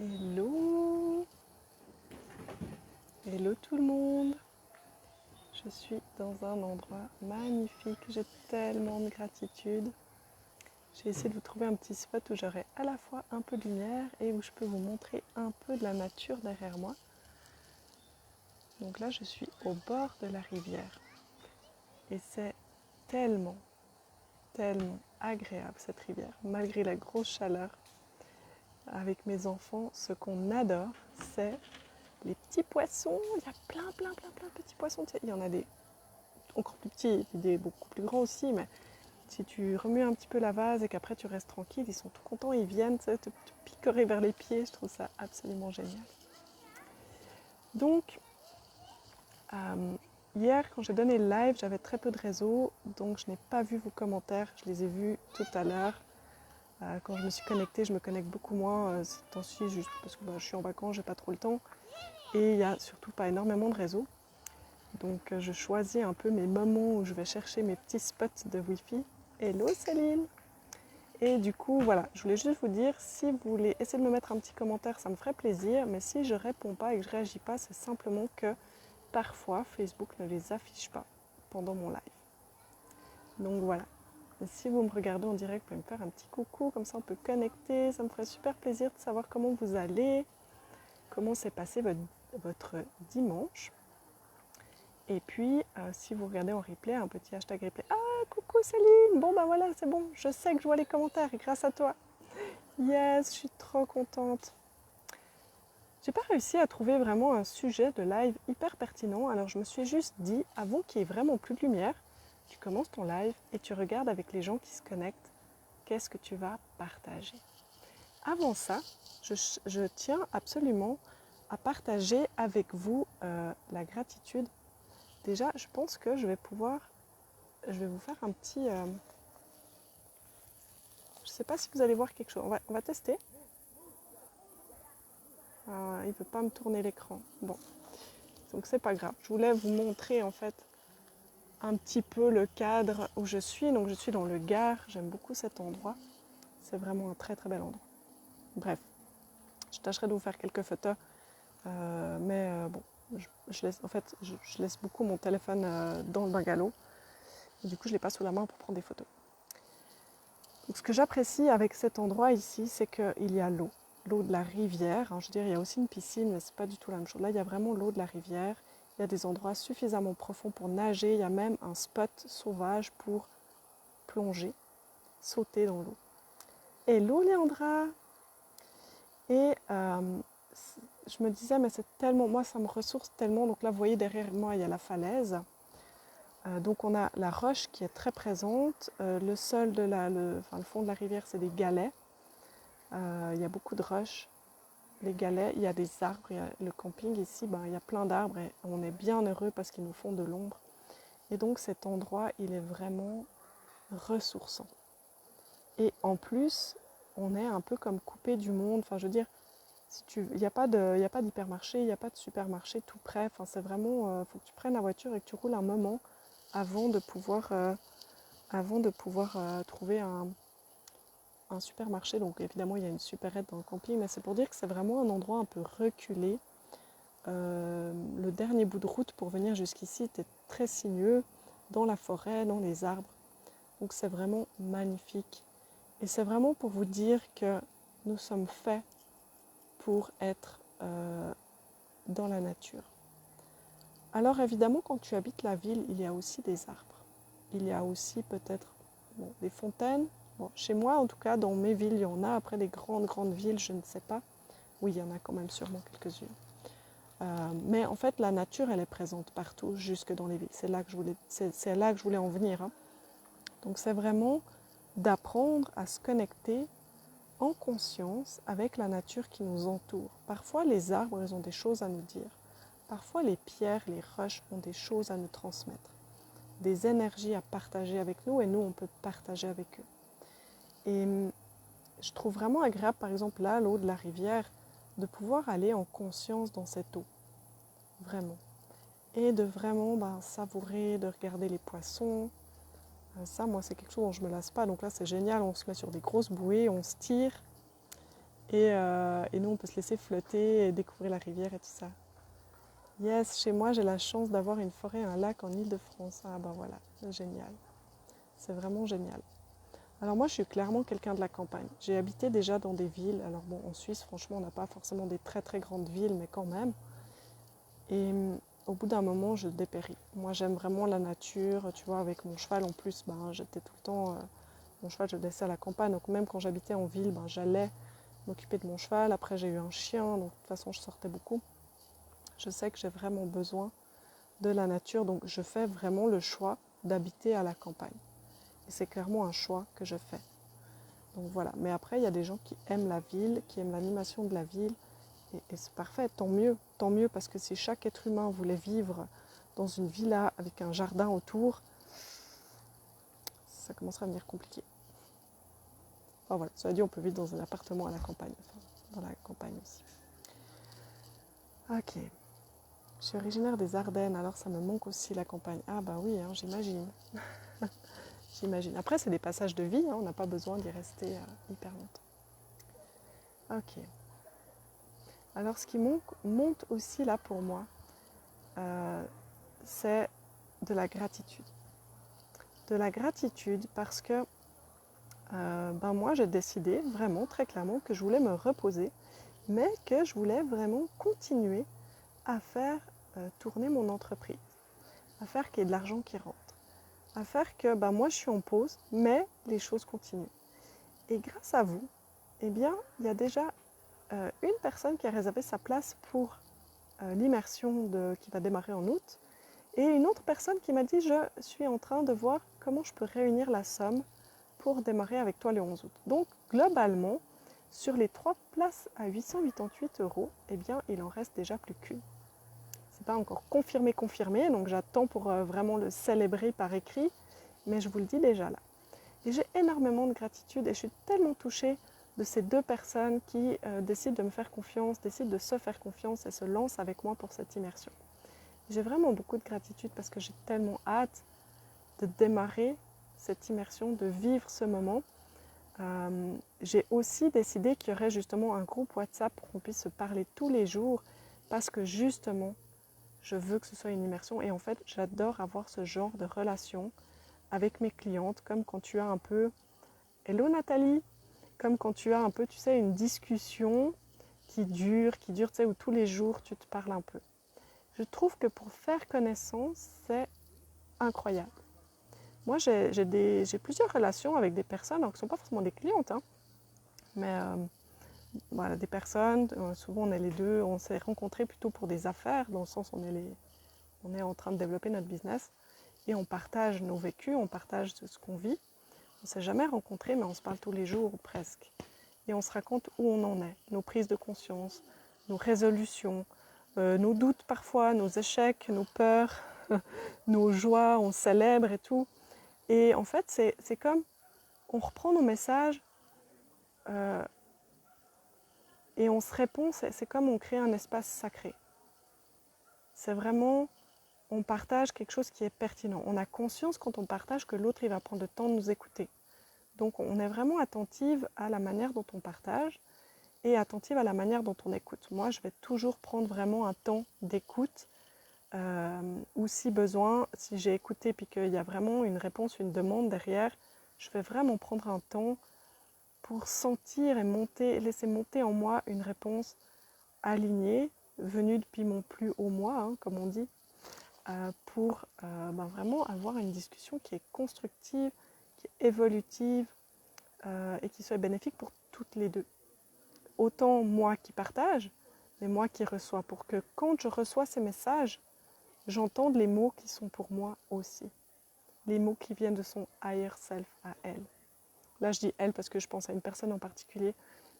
Hello! Hello tout le monde! Je suis dans un endroit magnifique, j'ai tellement de gratitude. J'ai essayé de vous trouver un petit spot où j'aurai à la fois un peu de lumière et où je peux vous montrer un peu de la nature derrière moi. Donc là, je suis au bord de la rivière et c'est tellement agréable cette rivière, malgré la grosse chaleur. Avec mes enfants, ce qu'on adore, c'est les petits poissons. Il y a plein de petits poissons. Il y en a des encore plus petits, des beaucoup plus grands aussi, mais si tu remues un petit peu la vase et qu'après tu restes tranquille, ils sont tout contents, ils viennent te picorer vers les pieds. Je trouve ça absolument génial. Donc, hier, quand j'ai donné le live, j'avais très peu de réseau, donc je n'ai pas vu vos commentaires. Je les ai vus tout à l'heure. Quand je me suis connectée, je me connecte beaucoup moins ces temps-ci, juste parce que je suis en vacances, j'ai pas trop le temps. Et il n'y a surtout pas énormément de réseau. Donc je choisis un peu mes moments où je vais chercher mes petits spots de Wi-Fi. Hello Céline! Et du coup, voilà, je voulais juste vous dire, si vous voulez essayer de me mettre un petit commentaire, ça me ferait plaisir. Mais si je ne réponds pas et que je ne réagis pas, c'est simplement que parfois Facebook ne les affiche pas pendant mon live. Donc voilà. Et si vous me regardez en direct, vous pouvez me faire un petit coucou, comme ça on peut connecter. Ça me ferait super plaisir de savoir comment vous allez, comment s'est passé votre dimanche. Et puis, si vous regardez en replay, un petit hashtag replay. Ah, coucou Céline! Bon, ben voilà, c'est bon. Je sais que je vois les commentaires grâce à toi. Yes, je suis trop contente. J'ai pas réussi à trouver vraiment un sujet de live hyper pertinent. Alors, je me suis juste dit, avant qu'il y ait vraiment plus de lumière, tu commences ton live et tu regardes avec les gens qui se connectent qu'est-ce que tu vas partager. Avant ça, je tiens absolument à partager avec vous la gratitude. Déjà, je pense que je vais vous faire un petit... je ne sais pas si vous allez voir quelque chose. On va tester. Il ne veut pas me tourner l'écran. Bon, donc c'est pas grave. Je voulais vous montrer en fait un petit peu le cadre où je suis. Donc je suis dans le Gard. J'aime beaucoup cet endroit. C'est vraiment un très bel endroit. Bref, je tâcherai de vous faire quelques photos. Bon, je laisse beaucoup mon téléphone dans le bungalow. Et du coup, je ne l'ai pas sous la main pour prendre des photos. Donc, ce que j'apprécie avec cet endroit ici, c'est qu'il y a l'eau de la rivière. Je veux dire, il y a aussi une piscine, mais ce n'est pas du tout la même chose. Là, il y a vraiment l'eau de la rivière. Il y a des endroits suffisamment profonds pour nager. Il y a même un spot sauvage pour plonger, sauter dans l'eau. Hello Léandra! Et je me disais, mais c'est tellement, moi ça me ressource tellement. Donc là, vous voyez derrière moi, il y a la falaise. Donc on a la roche qui est très présente. Le sol le fond de la rivière, c'est des galets. Il y a beaucoup de roches, les galets, il y a des arbres. Le camping ici, il y a plein d'arbres et on est bien heureux parce qu'ils nous font de l'ombre. Et donc cet endroit, il est vraiment ressourçant. Et en plus, on est un peu comme coupé du monde. Enfin, je veux dire, il n'y a pas d'hypermarché, il n'y a pas de supermarché tout près. Enfin, c'est vraiment, faut que tu prennes la voiture et que tu roules un moment avant de pouvoir trouver un supermarché. Donc évidemment, il y a une supérette dans le camping, mais c'est pour dire que c'est vraiment un endroit un peu reculé. Le dernier bout de route pour venir jusqu'ici était très sinueux, dans la forêt, dans les arbres. Donc c'est vraiment magnifique. Et c'est vraiment pour vous dire que nous sommes faits pour être dans la nature. Alors évidemment, quand tu habites la ville, il y a aussi des arbres. Il y a aussi peut-être des fontaines. Bon, chez moi, en tout cas, dans mes villes, il y en a. Après, les grandes villes, je ne sais pas. Oui, il y en a quand même sûrement quelques-unes. Mais en fait, la nature, elle est présente partout, jusque dans les villes. C'est là que je voulais en venir. Donc, c'est vraiment d'apprendre à se connecter en conscience avec la nature qui nous entoure. Parfois, les arbres, ils ont des choses à nous dire. Parfois, les pierres, les roches ont des choses à nous transmettre. Des énergies à partager avec nous et nous, on peut partager avec eux. Et je trouve vraiment agréable, par exemple, là, l'eau de la rivière, de pouvoir aller en conscience dans cette eau. Vraiment. Et de vraiment savourer, de regarder les poissons. Ça, moi, c'est quelque chose dont je ne me lasse pas. Donc là, c'est génial. On se met sur des grosses bouées, on se tire. Et nous, on peut se laisser flotter et découvrir la rivière et tout ça. Yes, chez moi, j'ai la chance d'avoir une forêt et un lac en Île-de-France. Ah ben voilà, c'est génial. C'est vraiment génial. Alors moi, je suis clairement quelqu'un de la campagne. J'ai habité déjà dans des villes. Alors bon, en Suisse, franchement, on n'a pas forcément des très très grandes villes, mais quand même. Et au bout d'un moment, je dépéris. Moi, j'aime vraiment la nature. Tu vois, avec mon cheval en plus, ben, j'étais tout le temps... mon cheval, je le laissais à la campagne. Donc même quand j'habitais en ville, ben, j'allais m'occuper de mon cheval. Après, j'ai eu un chien, donc de toute façon, je sortais beaucoup. Je sais que j'ai vraiment besoin de la nature, donc je fais vraiment le choix d'habiter à la campagne. Et c'est clairement un choix que je fais. Donc voilà. Mais après, il y a des gens qui aiment la ville, qui aiment l'animation de la ville. Et c'est parfait, tant mieux, parce que si chaque être humain voulait vivre dans une villa avec un jardin autour, ça commencerait à devenir compliqué. Enfin voilà, cela dit, on peut vivre dans un appartement à la campagne, enfin, dans la campagne aussi. Ok, je suis originaire des Ardennes, alors ça me manque aussi la campagne. Ah bah oui, hein, j'imagine. J'imagine. Après, c'est des passages de vie, hein, on n'a pas besoin d'y rester hyper longtemps. Ok. Alors, ce qui monte aussi là pour moi, c'est de la gratitude. De la gratitude parce que ben moi, j'ai décidé vraiment très clairement que je voulais me reposer, mais que je voulais vraiment continuer à faire tourner mon entreprise, à faire qu'il y ait de l'argent qui rentre, à faire que ben moi, je suis en pause, mais les choses continuent. Et grâce à vous, eh bien, il y a déjà une personne qui a réservé sa place pour l'immersion qui va démarrer en août, et une autre personne qui m'a dit je suis en train de voir comment je peux réunir la somme pour démarrer avec toi le 11 août. Donc globalement, sur les 3 places à 888 €, eh bien, il en reste déjà plus qu'une. Ce n'est pas encore confirmé, donc j'attends pour vraiment le célébrer par écrit, mais je vous le dis déjà là. Et j'ai énormément de gratitude et je suis tellement touchée de ces deux personnes qui décident de me faire confiance, décident de se faire confiance et se lancent avec moi pour cette immersion. J'ai vraiment beaucoup de gratitude parce que j'ai tellement hâte de démarrer cette immersion, de vivre ce moment. J'ai aussi décidé qu'il y aurait justement un groupe WhatsApp pour qu'on puisse se parler tous les jours parce que justement, je veux que ce soit une immersion et en fait, j'adore avoir ce genre de relation avec mes clientes, comme quand tu as un peu « Hello Nathalie !» comme quand tu as un peu, tu sais, une discussion qui dure, tu sais, où tous les jours tu te parles un peu. Je trouve que pour faire connaissance, c'est incroyable. Moi, j'ai plusieurs relations avec des personnes, alors qui ne sont pas forcément des clientes, hein, mais voilà, des personnes, souvent on est les deux, on s'est rencontrés plutôt pour des affaires, dans le sens où on est en train de développer notre business, et on partage nos vécus, on partage ce qu'on vit. On ne s'est jamais rencontrés, mais on se parle tous les jours, ou presque. Et on se raconte où on en est, nos prises de conscience, nos résolutions, nos doutes parfois, nos échecs, nos peurs, nos joies, on célèbre et tout. Et en fait, c'est comme, on reprend nos messages et on se répond, c'est comme on crée un espace sacré. C'est vraiment, on partage quelque chose qui est pertinent. On a conscience quand on partage que l'autre, il va prendre le temps de nous écouter. Donc on est vraiment attentive à la manière dont on partage et attentive à la manière dont on écoute. Moi, je vais toujours prendre vraiment un temps d'écoute ou si besoin, si j'ai écouté puis qu'il y a vraiment une réponse, une demande derrière, je vais vraiment prendre un temps pour sentir et laisser monter en moi une réponse alignée, venue depuis mon plus haut moi, hein, comme on dit, pour vraiment avoir une discussion qui est constructive, qui est évolutive et qui soit bénéfique pour toutes les deux. Autant moi qui partage, mais moi qui reçois, pour que quand je reçois ces messages, j'entende les mots qui sont pour moi aussi. Les mots qui viennent de son higher self à elle. Là, je dis elle parce que je pense à une personne en particulier,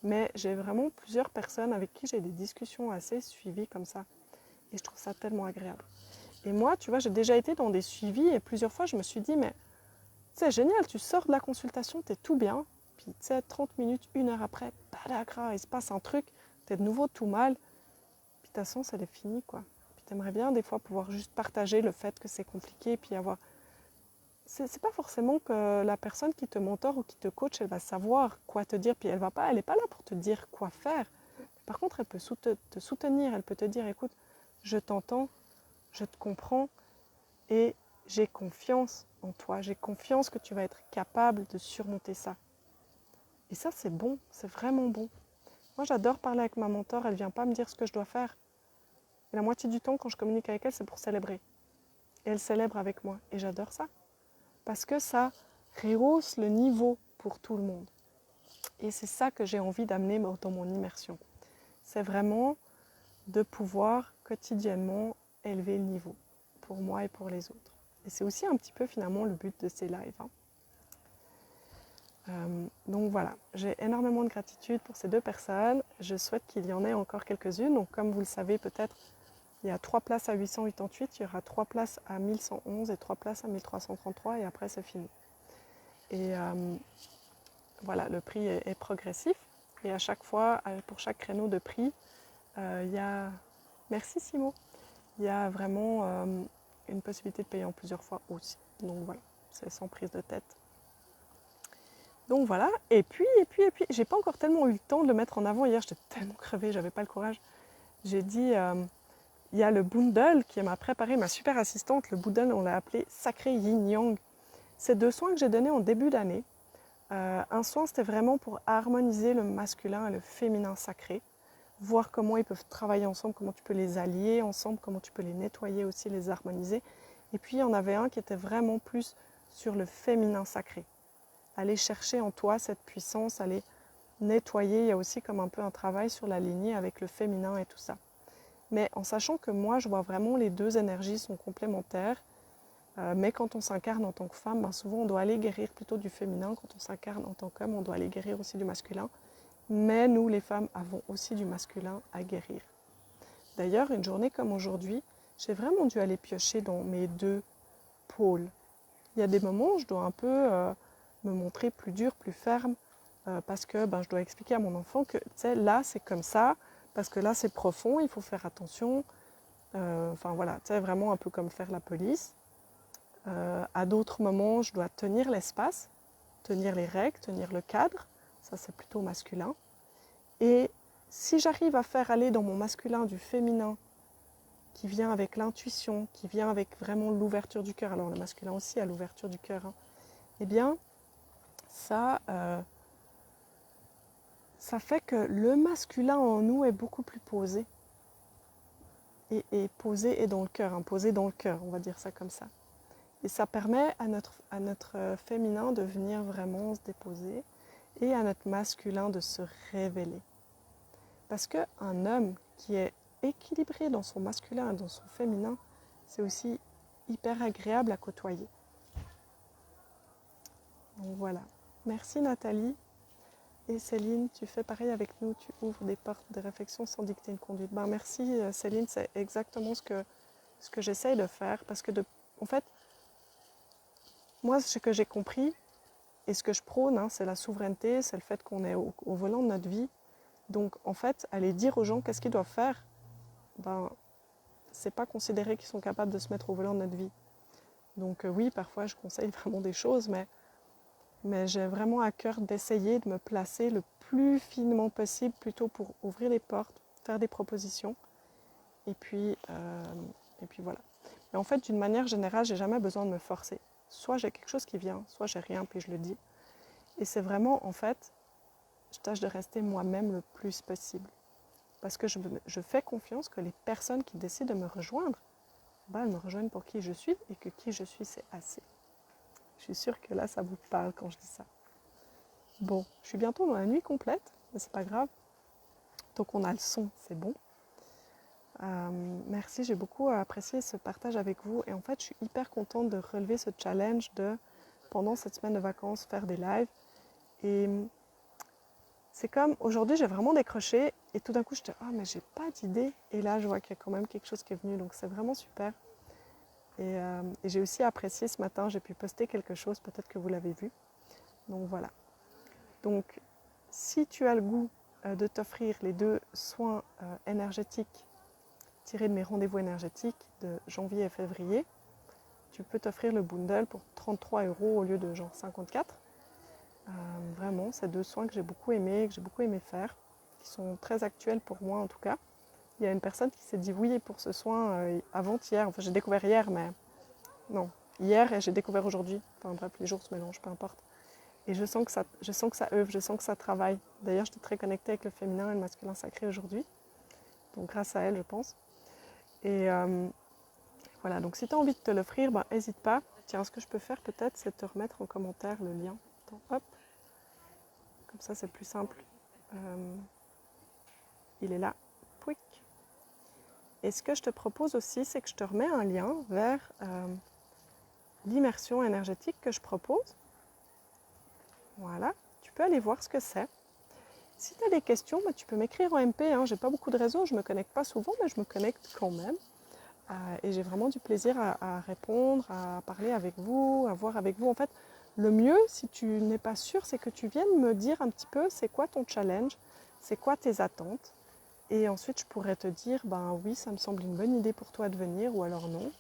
mais j'ai vraiment plusieurs personnes avec qui j'ai des discussions assez suivies comme ça. Et je trouve ça tellement agréable. Et moi, tu vois, j'ai déjà été dans des suivis et plusieurs fois, je me suis dit, mais c'est génial, tu sors de la consultation, t'es tout bien. Puis, tu sais, 30 minutes, 1 heure après, il se passe un truc, t'es de nouveau tout mal. Puis, ta séance, elle est finie, quoi. Puis, t'aimerais bien, des fois, pouvoir juste partager le fait que c'est compliqué, puis avoir c'est pas forcément que la personne qui te mentor ou qui te coach, elle va savoir quoi te dire, puis elle n'est pas là pour te dire quoi faire. Par contre, elle peut te soutenir, elle peut te dire, écoute, je t'entends, je te comprends et j'ai confiance en toi, j'ai confiance que tu vas être capable de surmonter ça. Et ça, c'est bon, c'est vraiment bon. Moi, j'adore parler avec ma mentor, elle ne vient pas me dire ce que je dois faire. Et la moitié du temps, quand je communique avec elle, c'est pour célébrer. Et elle célèbre avec moi. Et j'adore ça. Parce que ça rehausse le niveau pour tout le monde. Et c'est ça que j'ai envie d'amener dans mon immersion. C'est vraiment de pouvoir quotidiennement élever le niveau pour moi et pour les autres. Et c'est aussi un petit peu finalement le but de ces lives. Donc voilà, j'ai énormément de gratitude pour ces deux personnes. Je souhaite qu'il y en ait encore quelques-unes. Donc comme vous le savez peut-être, il y a 3 places à 888, il y aura 3 places à 1111 et 3 places à 1333 et après c'est fini. Et voilà, le prix est progressif. Et à chaque fois, pour chaque créneau de prix, il y a... Merci Simo. Il y a vraiment une possibilité de payer en plusieurs fois aussi. Donc voilà, c'est sans prise de tête. Donc voilà, et puis, j'ai pas encore tellement eu le temps de le mettre en avant. Hier, j'étais tellement crevée, j'avais pas le courage. J'ai dit, il y a le bundle qui m'a préparé, ma super assistante. Le bundle, on l'a appelé Sacré Yin Yang. C'est 2 soins que j'ai donnés en début d'année. Un soin, c'était vraiment pour harmoniser le masculin et le féminin sacré. Voir comment ils peuvent travailler ensemble, comment tu peux les allier ensemble, comment tu peux les nettoyer aussi, les harmoniser. Et puis, il y en avait un qui était vraiment plus sur le féminin sacré. Aller chercher en toi cette puissance, aller nettoyer. Il y a aussi comme un peu un travail sur la lignée avec le féminin et tout ça. Mais en sachant que moi, je vois vraiment les deux énergies sont complémentaires. Mais quand on s'incarne en tant que femme, ben souvent on doit aller guérir plutôt du féminin. Quand on s'incarne en tant qu'homme, on doit aller guérir aussi du masculin. Mais nous, les femmes, avons aussi du masculin à guérir. D'ailleurs, une journée comme aujourd'hui, j'ai vraiment dû aller piocher dans mes deux pôles. Il y a des moments où je dois un peu me montrer plus dure, plus ferme, parce que je dois expliquer à mon enfant que là, c'est comme ça, parce que là, c'est profond, il faut faire attention. Enfin voilà, vraiment un peu comme faire la police. À d'autres moments, je dois tenir l'espace, tenir les règles, tenir le cadre. Ça, c'est plutôt masculin. Et si j'arrive à faire aller dans mon masculin du féminin qui vient avec l'intuition, qui vient avec vraiment l'ouverture du cœur, alors le masculin aussi a l'ouverture du cœur, eh bien, ça fait que le masculin en nous est beaucoup plus posé. Et posé et dans le cœur, posé dans le cœur, on va dire ça comme ça. Et ça permet à notre féminin de venir vraiment se déposer et à notre masculin de se révéler. Parce qu'un homme qui est équilibré dans son masculin et dans son féminin, c'est aussi hyper agréable à côtoyer. Donc voilà. Merci Nathalie. Et Céline, tu fais pareil avec nous, tu ouvres des portes de réflexion sans dicter une conduite. Merci Céline, c'est exactement ce que j'essaye de faire. Parce que en fait, moi, ce que j'ai compris et ce que je prône, c'est la souveraineté, c'est le fait qu'on est au volant de notre vie. Donc, en fait, aller dire aux gens qu'est-ce qu'ils doivent faire, c'est pas considérer qu'ils sont capables de se mettre au volant de notre vie. Donc, oui, parfois, je conseille vraiment des choses, mais j'ai vraiment à cœur d'essayer de me placer le plus finement possible, plutôt pour ouvrir les portes, faire des propositions, et puis voilà. Mais en fait, d'une manière générale, j'ai jamais besoin de me forcer. Soit j'ai quelque chose qui vient, soit j'ai rien, puis je le dis. Et c'est vraiment, en fait, je tâche de rester moi-même le plus possible. Parce que je fais confiance que les personnes qui décident de me rejoindre, elles me rejoignent pour qui je suis, et que qui je suis, c'est assez. Je suis sûre que là, ça vous parle quand je dis ça. Bon, je suis bientôt dans la nuit complète, mais c'est pas grave. Donc on a le son, c'est bon. Merci, j'ai beaucoup apprécié ce partage avec vous. Et en fait, je suis hyper contente de relever ce challenge de, pendant cette semaine de vacances, faire des lives. Et c'est comme, aujourd'hui, j'ai vraiment décroché. Et tout d'un coup, je dis, mais j'ai pas d'idée. Et là, je vois qu'il y a quand même quelque chose qui est venu. Donc, c'est vraiment super. Et j'ai aussi apprécié ce matin, j'ai pu poster quelque chose. Peut-être que vous l'avez vu. Donc, voilà. Donc, si tu as le goût de t'offrir les 2 soins énergétiques tirés de mes rendez-vous énergétiques de janvier et février, tu peux t'offrir le bundle pour 33 € au lieu de genre 54. Vraiment, c'est 2 soins que j'ai beaucoup aimé faire, qui sont très actuels pour moi en tout cas. Il y a une personne qui s'est dit oui pour ce soin avant-hier, enfin j'ai découvert hier, mais non, hier et j'ai découvert aujourd'hui. Enfin bref, les jours se mélangent, peu importe. Et je sens que ça œuvre, je sens que ça travaille. D'ailleurs, j'étais très connectée avec le féminin et le masculin sacré aujourd'hui. Donc grâce à elle, je pense. Et voilà, donc si tu as envie de te l'offrir, n'hésite pas. Tiens, ce que je peux faire peut-être, c'est te remettre en commentaire le lien. Attends, hop. Comme ça, c'est plus simple. Il est là. Pouic. Et ce que je te propose aussi, c'est que je te remets un lien vers l'immersion énergétique que je propose. Voilà, tu peux aller voir ce que c'est. Si tu as des questions, tu peux m'écrire en MP. Je n'ai pas beaucoup de réseau, je ne me connecte pas souvent, mais je me connecte quand même. Et j'ai vraiment du plaisir à répondre, à parler avec vous, à voir avec vous. En fait, le mieux, si tu n'es pas sûr, c'est que tu viennes me dire un petit peu c'est quoi ton challenge, c'est quoi tes attentes. Et ensuite, je pourrais te dire, oui, ça me semble une bonne idée pour toi de venir, ou alors non.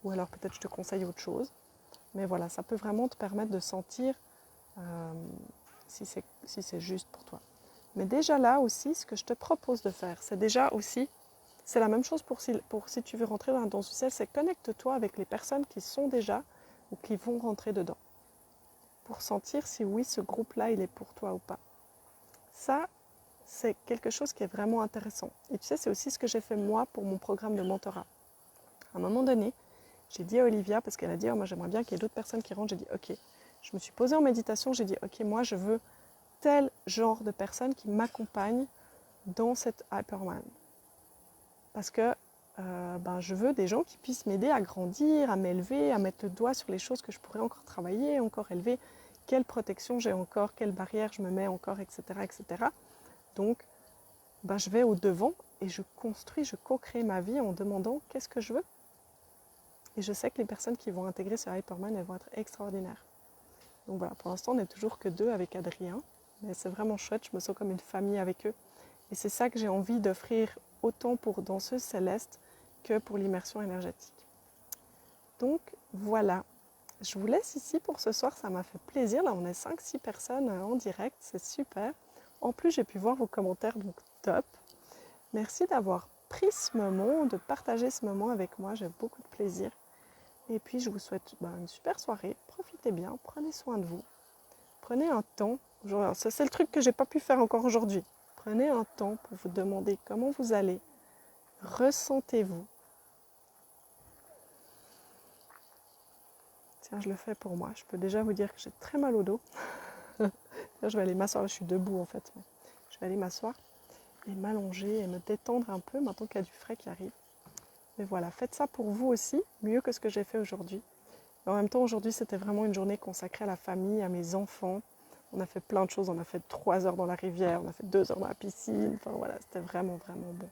Ou alors peut-être je te conseille autre chose. Mais voilà, ça peut vraiment te permettre de sentir si c'est juste pour toi. Mais déjà là aussi, ce que je te propose de faire, c'est déjà aussi, c'est la même chose pour si tu veux rentrer dans la danse du ciel, c'est connecte-toi avec les personnes qui sont déjà ou qui vont rentrer dedans. Pour sentir si oui, ce groupe-là, il est pour toi ou pas. Ça, c'est quelque chose qui est vraiment intéressant. Et tu sais, c'est aussi ce que j'ai fait moi pour mon programme de mentorat. À un moment donné, j'ai dit à Olivia, parce qu'elle a dit, moi j'aimerais bien qu'il y ait d'autres personnes qui rentrent, j'ai dit, ok, je me suis posée en méditation, j'ai dit, ok, moi je veux tel genre de personnes qui m'accompagnent dans cette Hyperman. Parce que je veux des gens qui puissent m'aider à grandir, à m'élever, à mettre le doigt sur les choses que je pourrais encore travailler, encore élever, quelle protection j'ai encore, quelles barrières je me mets encore, etc. etc. Donc, je vais au-devant et je construis, je co-crée ma vie en demandant qu'est-ce que je veux. Et je sais que les personnes qui vont intégrer ce Hyperman, elles vont être extraordinaires. Donc voilà, pour l'instant, on n'est toujours que 2 avec Adrien. Mais c'est vraiment chouette, je me sens comme une famille avec eux. Et c'est ça que j'ai envie d'offrir autant pour Danseuse Céleste que pour l'immersion énergétique. Donc voilà, je vous laisse ici pour ce soir, ça m'a fait plaisir. Là, on est 5-6 personnes en direct, c'est super. En plus, j'ai pu voir vos commentaires, donc top. Merci d'avoir pris ce moment, de partager ce moment avec moi, j'ai beaucoup de plaisir. Et puis, je vous souhaite une super soirée. Profitez bien, prenez soin de vous. Prenez un temps. Ça, c'est le truc que je n'ai pas pu faire encore aujourd'hui. Prenez un temps pour vous demander comment vous allez. Ressentez-vous. Tiens, je le fais pour moi. Je peux déjà vous dire que j'ai très mal au dos. Là, je vais aller m'asseoir. Je suis debout en fait. Je vais aller m'asseoir et m'allonger et me détendre un peu maintenant qu'il y a du frais qui arrive. Mais voilà, faites ça pour vous aussi, mieux que ce que j'ai fait aujourd'hui. En même temps, aujourd'hui, c'était vraiment une journée consacrée à la famille, à mes enfants. On a fait plein de choses. On a fait 3 heures dans la rivière, on a fait 2 heures dans la piscine. Enfin voilà, c'était vraiment, vraiment bon.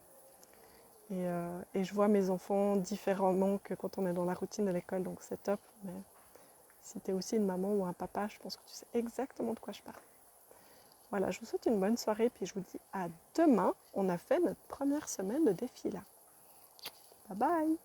Et je vois mes enfants différemment que quand on est dans la routine de l'école, donc c'est top. Mais si tu es aussi une maman ou un papa, je pense que tu sais exactement de quoi je parle. Voilà, je vous souhaite une bonne soirée, puis je vous dis à demain. On a fait notre première semaine de défi là. Bye bye!